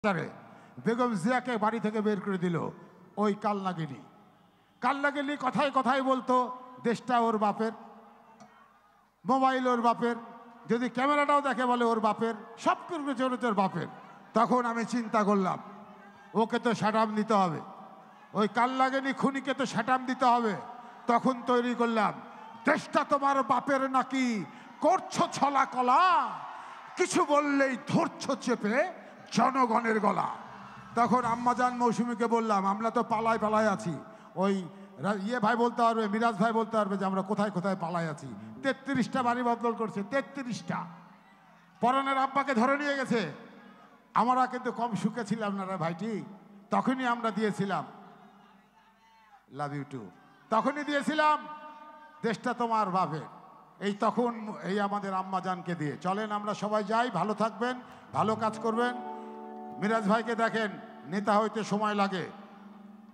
বেগম জিয়াকে বাড়ি থেকে বের করে দিল ওই কালনাগিনী কথায় কথায় বলতো দেশটা ওর বাপের, মোবাইল ওর বাপের, যদি ক্যামেরাটাও দেখে বলে ওর বাপের, সব কিছু ওর বাপের। তখন আমি চিন্তা করলাম ওকে তো স্যাটাম দিতে হবে, ওই কালনাগিনী খুনিকে তো স্যাটাম দিতে হবে। তখন তৈরি করলাম দেশটা তোমার বাপের নাকি করছো ছলা কলা, কিছু বললেই ধরছো চেপে জনগণের গলা। তখন আম্মাজান মৌসুমীকে বললাম আমরা তো পালায় আছি, ওই ভাই বলতে পারবে, মিরাজ ভাই বলতে পারবে যে আমরা কোথায় কোথায় পালায় আছি। 33টা বাড়ি বদল করছে, 33টা। পরানের আব্বাকে ধরে নিয়ে গেছে। আমরা কিন্তু কম সুখে ছিলাম না রে ভাইটি, তখনই আমরা দিয়েছিলাম লাভ ইউ টু, তখনই দিয়েছিলাম দেশটা তোমার বাপের। এই তখন এই আমাদের আম্মাজানকে দিয়ে। চলেন আমরা সবাই যাই, ভালো থাকবেন, ভালো কাজ করবেন। মিরাজ ভাইকে দেখেন, নেতা হইতে সময় লাগে,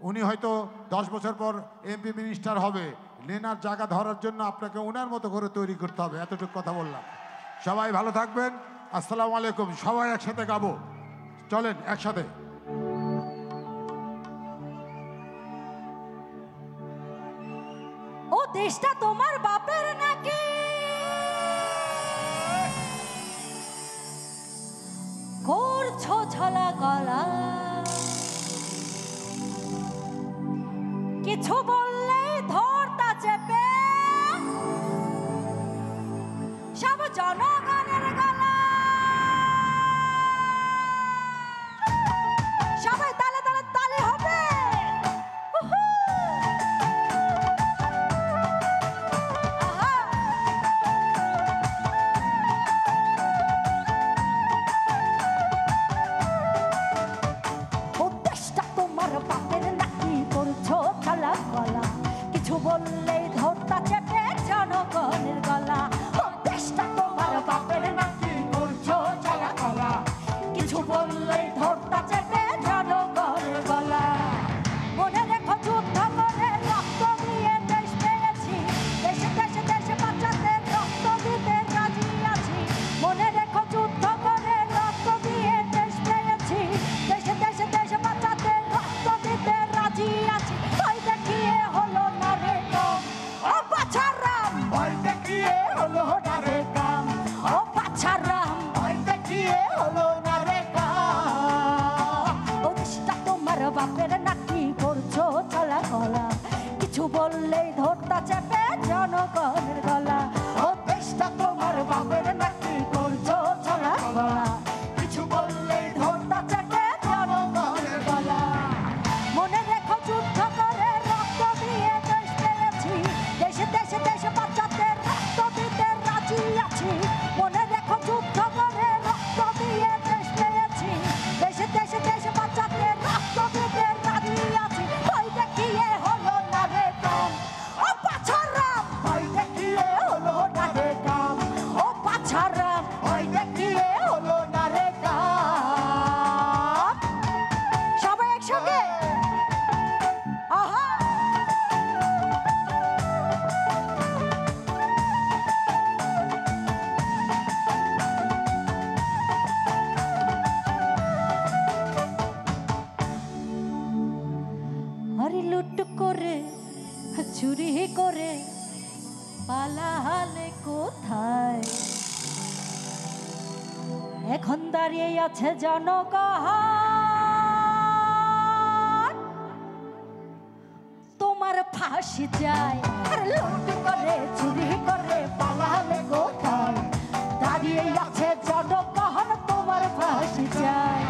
উনি হয়তো 10 বছর পর এমপি মিনিস্টার হবে, নেনার জায়গা ধরার জন্য আপনাকে ওনার মতো করে তৈরি করতে হবে। এতটুকু কথা বললাম। সবাই ভালো থাকবেন, আসসালামু আলাইকুম। সবাই একসাথে গাবো, চলেন একসাথে। ও দেশটা তোমার বাপের নাকি করছো ছলা গলা, কিছু বললেই ধরতা চেপে সব জনগণের গলা। সবাই তালে তালে তালে হবে। কিছু বললেই ধরতা চেপে জনগণের গলা। ও দেশটা তোমার বাপের নাকি করছো ছলা গলা, কিছু বললেই ধরতা চেপে জনগণের গলা। মনে রেখো যুদ্ধ করে রক্ত দিয়ে দেশ পেয়েছি, দেশে দেশে দেশে বাঁচাতে রক্ত দিতে রাজি আছি। মনে রেখো যুদ্ধ করে রক্ত দিয়ে দেশ পেয়েছি, দেশে দেশে দেশে বাঁচাতে রক্ত দিতে রাজি আছি। ওই দেখিয়ে হলো না রে কম, ও বাছারাম ওই দেখিয়ে হলো না রে কাম, ও বাছারাম ওই দেখিয়ে হলো না রে কাম। ও দেশটা তোমার বাপের নাকি করছো ছলা গলা, কিছু বললেই ধরতা চেপে জনগণের গলা। ও দেশটা তোমার বাপের নাকি করছো ছলা গলা, কিছু বললেই ধরতা চেপে জনগণের গলা। মনে রেখো যুদ্ধ করে রক্ত দিয়ে দেশ পেয়েছি, দেশে দেশে দেশে বাঁচাতে রক্ত দিতে রাজি আছি। মনে রেখো যুদ্ধ করে রক্ত দিয়ে দেশ পেয়েছি, দেশে দেশে দেশে বাঁচাতে রক্ত দিতে রাজি আছি। ওই দেখিয়ে হলো না রে কম, ও বাছারাম ওই দেখিয়ে হলো না রে কাম, ও বাছারাম ওই দেখিয়ে হলো না রে কাম। সবাই একসঙ্গে আহা। আরে লুট করে চুরি করে পালালে কোথায়, এখন দাঁড়িয়ে আছে জনগণ তোমার ফাঁসি যায়। আরে লুট করে চুরি করে পালালে কোথায়, দাঁড়িয়ে আছে জনগণ তোমার ফাঁসি যায়।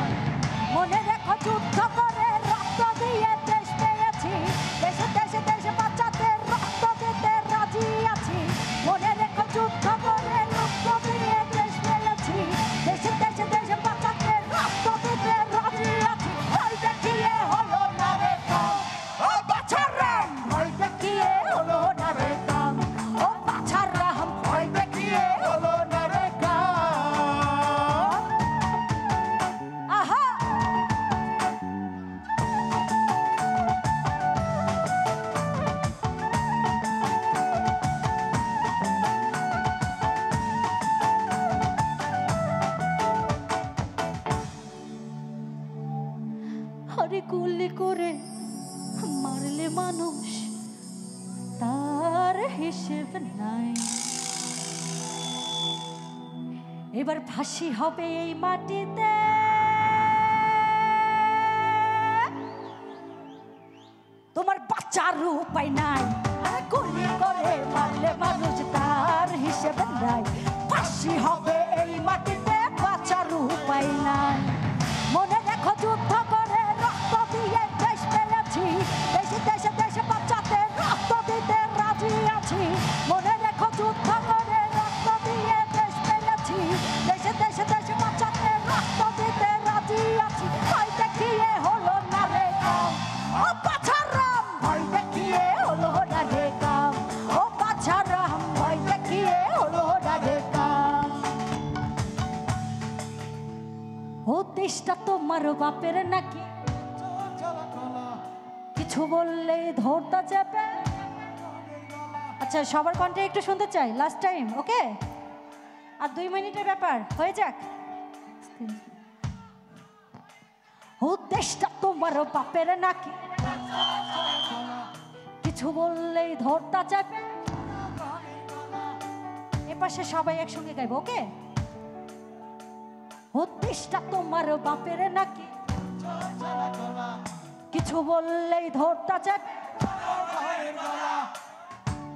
মনে রেখো যুদ্ধ করে রক্ত দিয়ে দেশ পেয়েছি, দেশে দেশে দেশে বাঁচাতে রক্ত দিতে রাজি আছি। মনে রেখো যুদ্ধ করে রক্ত দিয়ে দেশ পেয়েছি, দেশে দেশে দেশে বাঁচাতে রক্ত দিতে রাজি আছি। ওই দেখিয়ে হলো না রে কম, ও বাছারাম ওই দেখিয়ে হলো না রে কম, ও বাছারাম ওই দেখিয়ে হলো না রে কম। আহা আরে গুলি করে মারলে মানুষ তার হিসেব নাই। এবার ফাঁসি হবে এই মাটিতে, তোমার বাঁচার উপায় নাই। আরে গুলি করে মারলে মানুষ তার হিসেব নাই। ফাঁসি হবে এই মাটিতে, বাঁচার উপায় নাই। মনে দেখো যুদ্ধ করে রক্ত দিয়ে দেশ পেয়েছি, দেশে দেশে দেশে বাঁচাতে রক্ত দিতে রাজি আছি। মনে দেখো যুদ্ধ করে রক্ত দিয়ে দেশ পেয়েছি, দেশে দেশে দেশে বাঁচাতে রক্ত দিতে রাজি আছি। ভয় দেখিয়ে হলো না রে কাম, ও বাছারাম ভয় দেখিয়ে হলো না রে কাম, ও বাছারাম ভয় দেখিয়ে হলো না রে কাম। ও দেশটা তোমার বাপের নাকি, কিছু বললেই ধরতা চেপে। আচ্ছা সবার কণ্ঠে একটু শুনতে চাই, লাস্ট টাইম, ওকে? আর 2 মিনিটের ব্যাপার, হয়ে যাক। ও দেশটা তোমার বাপের নাকি, কিছু বললেই ধরতা চেপে। এপাশে সবাই একসঙ্গে গাইব, ওকে? ও দেশটা তোমার বাপের নাকি, কিছু বললেই ধরতা চেপে।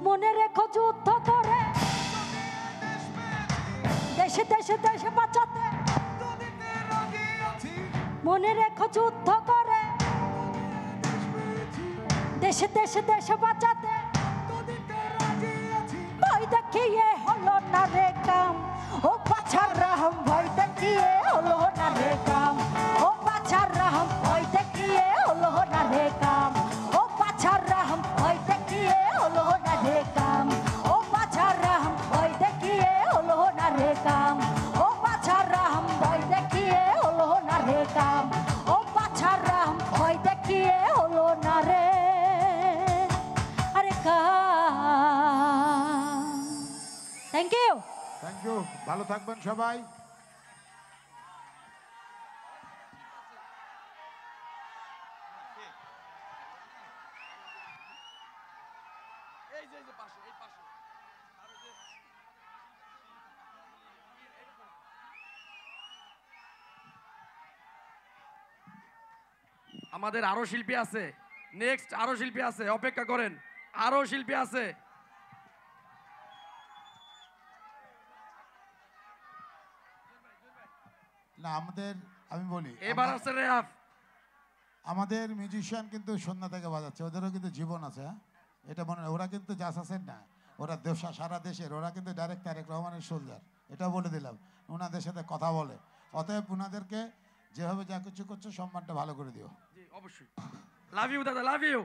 মনে রেখো যুদ্ধ করে দেশে দেশে দেশে বাঁচাতে, মনে রেখো যুদ্ধ করে দেশে দেশে দেশে বাঁচাতে। ভয় দেখিয়ে হলো না রে কাম, ও বাছার রাহম ভয় দেখিয়ে হলো না রে কাম, ও বাছার রাহম ভয় দেখিয়ে হলো না রে কাম, ও বাছার রাহম ভয় দেখিয়ে হলো না রে কাম, ও বাছার রাহম ভয় দেখিয়ে হলো না রে কাম, ও বাছার রাহম ভয় দেখিয়ে হলো না রে কাম, ও বাছার রাহম ভয় দেখিয়ে হলো না রে আরে কাম। Thank you. থ্যাংক ইউ, ভালো থাকবেন সবাই। আমাদের আরো শিল্পী আছে, নেক্সট আরো শিল্পী আছে, অপেক্ষা করেন, আরো শিল্পী আছে। না আমাদের, আমি বলি এবার আছে রেহাফ। আমাদের মিউজিশিয়ান কিন্তু সন্ধ্যা থেকে বাজাচ্ছে, ওদেরও কিন্তু জীবন আছে, হ্যাঁ? এটা মনে, ওরা কিন্তু জাস আছেন না, ওরা সারা দেশের, ওরা কিন্তু ডাইরেক্ট তারেক রহমানের সোলজার, এটাও বলে দিলাম। ওনাদের সাথে কথা বলে, অতএব ওনাদেরকে যেভাবে যা কিছু করছো সম্মানটা ভালো করে দিও। জি অবশ্যই। লাভ ইউ দাদা, লাভ ইউ।